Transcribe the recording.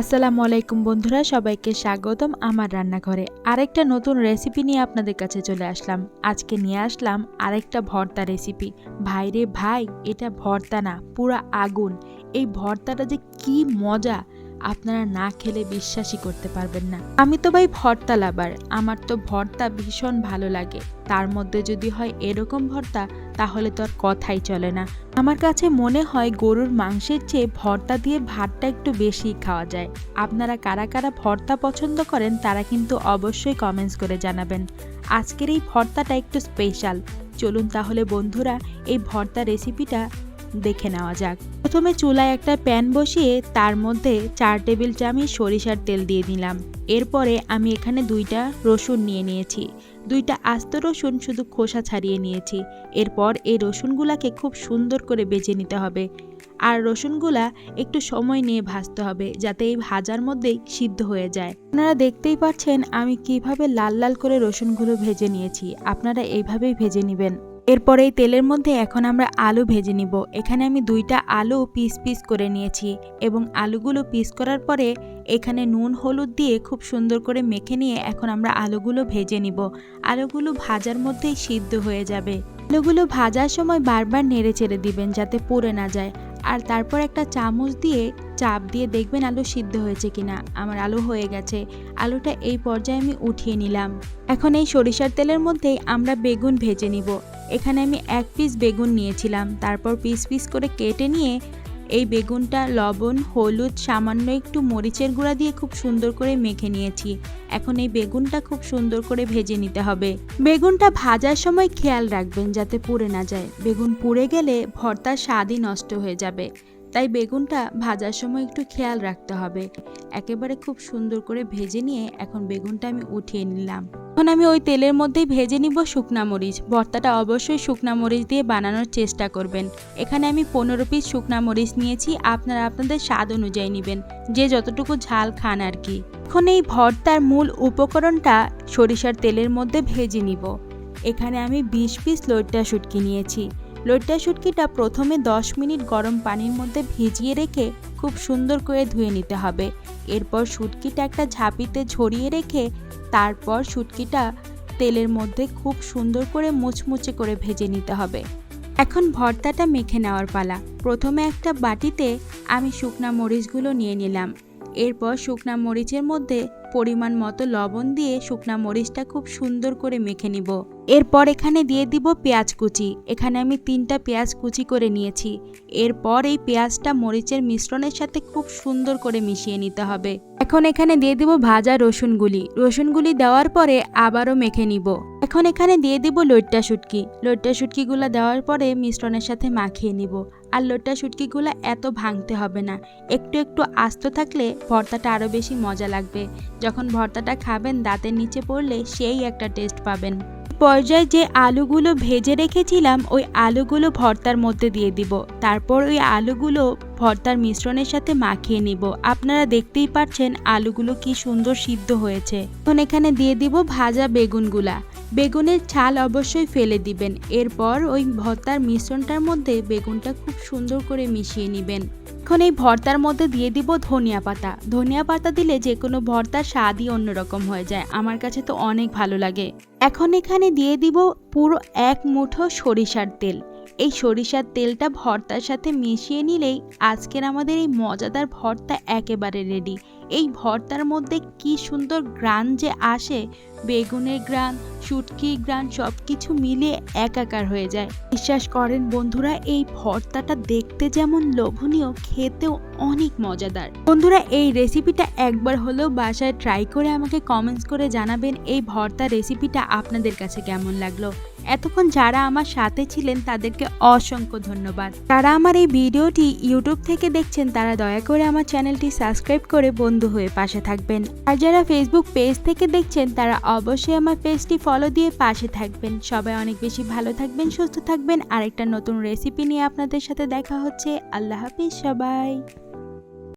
আসসালামু আলাইকুম বন্ধুরা, সবাইকে স্বাগতম আমার রান্নাঘরে। আরেকটা নতুন রেসিপি নিয়ে আপনাদের কাছে চলে আসলাম। আজকে নিয়ে আসলাম আরেকটা ভর্তা রেসিপি। ভাই রে ভাই, এটা ভর্তা না, পুরা আগুন। এই ভর্তাটা যে কি মজা, আপনারা না খেলে বিশ্বাসই করতে পারবেন না। আমি তো ভাই ভর্তা লাভার, আমার তো ভর্তা ভীষণ ভালো লাগে। তার মধ্যে যদি হয় এরকম ভর্তা, তাহলে তো আর কথাই চলে না। আমার কাছে মনে হয় গরুর মাংসের চেয়ে ভর্তা দিয়ে ভাতটা একটু বেশি খাওয়া যায়। আপনারা কারা কারা ভর্তা পছন্দ করেন তারা কিন্তু অবশ্যই কমেন্টস করে জানাবেন। আজকের এই ভর্তাটা একটু স্পেশাল। চলুন তাহলে বন্ধুরা এই ভর্তা রেসিপিটা দেখে নেওয়া যাক। প্রথমে চুলায় একটা প্যান বসিয়ে তার মধ্যে 4 টেবিল চামচ সরিষার তেল দিয়ে দিলাম। এরপরে আমি এখানে 2টা রসুন নিয়ে নিয়েছি। 2টা আস্ত রসুন শুধু খোসা ছাড়িয়ে নিয়েছি। এরপর এই রসুনগুলাকে খুব সুন্দর করে বেজে নিতে হবে। আর রসুনগুলা একটু সময় নিয়ে ভাজতে হবে, যাতে এই ভাজার মধ্যেই সিদ্ধ হয়ে যায়। আপনারা দেখতেই পাচ্ছেন আমি কিভাবে লাল লাল করে রসুনগুলো ভেজে নিয়েছি। আপনারা এইভাবেই ভেজে নেবেন। এরপর এই তেলের মধ্যে এখন আমরা আলু ভেজে নিব। এখানে আমি 2টা আলু পিস পিস করে নিয়েছি এবং আলুগুলো পিস করার পরে এখানে নুন হলুদ দিয়ে খুব সুন্দর করে মেখে নিয়ে এখন আমরা আলুগুলো ভেজে নিব। আলুগুলো ভাজার মধ্যেই সিদ্ধ হয়ে যাবে। আলুগুলো ভাজার সময় বারবার নেড়ে চেড়ে দিবেন যাতে পুড়ে না যায়। আর তারপর একটা চামচ দিয়ে চাপ দিয়ে দেখবেন আলু সিদ্ধ হয়েছে কিনা। আমার আলু হয়ে গেছে। আলুটা এই পর্যায়ে আমি উঠিয়ে নিলাম। এখন এই সরিষার তেলের মধ্যেই আমরা বেগুন ভেজে নিব। এখানে আমি 1 পিস বেগুন নিয়েছিলাম। তারপর পিস পিস করে কেটে নিয়ে এই বেগুনটা লবণ হলুদ সামান্য একটু মরিচের গুঁড়া দিয়ে খুব সুন্দর করে মেখে নিয়েছি। এখন এই বেগুনটা খুব সুন্দর করে ভেজে নিতে হবে। বেগুনটা ভাজার সময় খেয়াল রাখবেন যাতে পুড়ে না যায়। বেগুন পুড়ে গেলে ভর্তার স্বাদই নষ্ট হয়ে যাবে। তাই বেগুনটা ভাজার সময় একটু খেয়াল রাখতে হবে। একেবারে খুব সুন্দর করে ভেজে নিয়ে এখন বেগুনটা আমি উঠিয়ে নিলাম। এখন আমি ওই তেলের মধ্যেই ভেজে নিব শুকনা মরিচ। ভর্তাটা অবশ্যই শুকনা মরিচ দিয়ে বানানোর চেষ্টা করবেন। এখানে আমি 15 পিস শুকনা মরিচ নিয়েছি। আপনারা আপনাদের স্বাদ অনুযায়ী নেবেন, যে যতটুকু ঝাল খান আর কি। এখন এই ভর্তার মূল উপকরণটা সরিষার তেলের মধ্যে ভেজে নিব। এখানে আমি 20 পিস লইট্টা শুটকি নিয়েছি। লইট্টা শুটকিটা প্রথমে 10 মিনিট গরম পানির মধ্যে ভিজিয়ে রেখে খুব সুন্দর করে ধুয়ে নিতে হবে। এরপর শুটকিটা একটা ঝাঁপিতে ছড়িয়ে রেখে তারপর শুটকিটা তেলের মধ্যে খুব সুন্দর করে মুচমুচে করে ভেজে নিতে হবে। এখন ভর্তাটা মেখে নেওয়ার পালা। প্রথমে একটা বাটিতে আমি শুকনা মরিচগুলো নিয়ে নিলাম। এরপর শুকনা মরিচের মধ্যে পরিমাণ মতো লবণ দিয়ে শুকনা মরিচটা খুব সুন্দর করে মেখে নিব। এরপর এখানে দিয়ে দিব পেঁয়াজ কুচি। এখানে আমি 3টা পেঁয়াজ কুচি করে নিয়েছি। এরপর এই পেঁয়াজটা মরিচের মিশ্রণের সাথে খুব সুন্দর করে মিশিয়ে নিতে হবে। এখন এখানে দিয়ে দিব ভাজা রসুনগুলি দেওয়ার পরে আবারও মেখে নিব। এখন এখানে দিয়ে দিব লইট্টা শুটকিগুলো দেওয়ার পরে মিশ্রণের সাথে মাখিয়ে নিব। আর লইট্টা শুটকিগুলো এত ভাঙতে হবে না, একটু একটু আস্ত থাকলে ভর্তাটা আরও বেশি মজা লাগবে। যখন ভর্তাটা খাবেন দাঁতের নিচে পড়লে সেই একটা টেস্ট পাবেন। পর্যায়ে যে আলুগুলো ভেজে রেখেছিলাম ওই আলুগুলো ভর্তার মধ্যে দিয়ে দিব। তারপর ওই আলুগুলো ভর্তার মিশ্রণের সাথে মাখিয়ে নিব। আপনারা দেখতেই পাচ্ছেন আলুগুলো কি সুন্দর সিদ্ধ হয়েছে। এখন এখানে দিয়ে দিব ভাজা বেগুনের ছাল অবশ্যই ফেলে দিবেন। এরপর ওই ভর্তার মিশ্রণটার মধ্যে বেগুনটা খুব সুন্দর করে মিশিয়ে নেবেন। এখন এই ভর্তার মধ্যে দিয়ে দিব ধনিয়া পাতা দিলে যে কোনো ভর্তার স্বাদই অন্যরকম হয়ে যায়। আমার কাছে তো অনেক ভালো লাগে। এখন এখানে দিয়ে দিব পুরো 1 মুঠো সরিষার তেল। এই সরিষার তেলটা ভর্তার সাথে মিশিয়ে নিলেই আজকের আমাদের এই মজাদার ভর্তা একেবারে রেডি। এই ভর্তার মধ্যে কি সুন্দর ঘ্রাণ যে আসে, বেগুনের ঘ্রাণ শুটকির ঘ্রাণ সব কিছু মিলিয়ে একাকার হয়ে যায়। বিশ্বাস করেন বন্ধুরা, এই ভর্তাটা দেখতে যেমন লোভনীয়, খেতেও অনেক মজাদার। বন্ধুরা এই রেসিপিটা একবার হলেও বাসায় ট্রাই করে আমাকে কমেন্টস করে জানাবেন এই ভর্তা রেসিপিটা আপনাদের কাছে কেমন লাগলো। এতক্ষণ যারা আমার সাথে ছিলেন তাদেরকে অসংখ্য ধন্যবাদ। যারা আমার এই ভিডিওটি ইউটিউব থেকে দেখছেন তারা দয়া করে আমার চ্যানেলটি সাবস্ক্রাইব করে বন্ধু হয়ে পাশে থাকবেন। আর যারা ফেসবুক পেজ থেকে দেখছেন তারা অবশ্যই আমার পেজটি ফলো দিয়ে পাশে থাকবেন। সবাই অনেক বেশি ভালো থাকবেন, সুস্থ থাকবেন। আরেকটা নতুন রেসিপি নিয়ে আপনাদের সাথে দেখা হচ্ছে। আল্লাহ হাফিজ সবাই।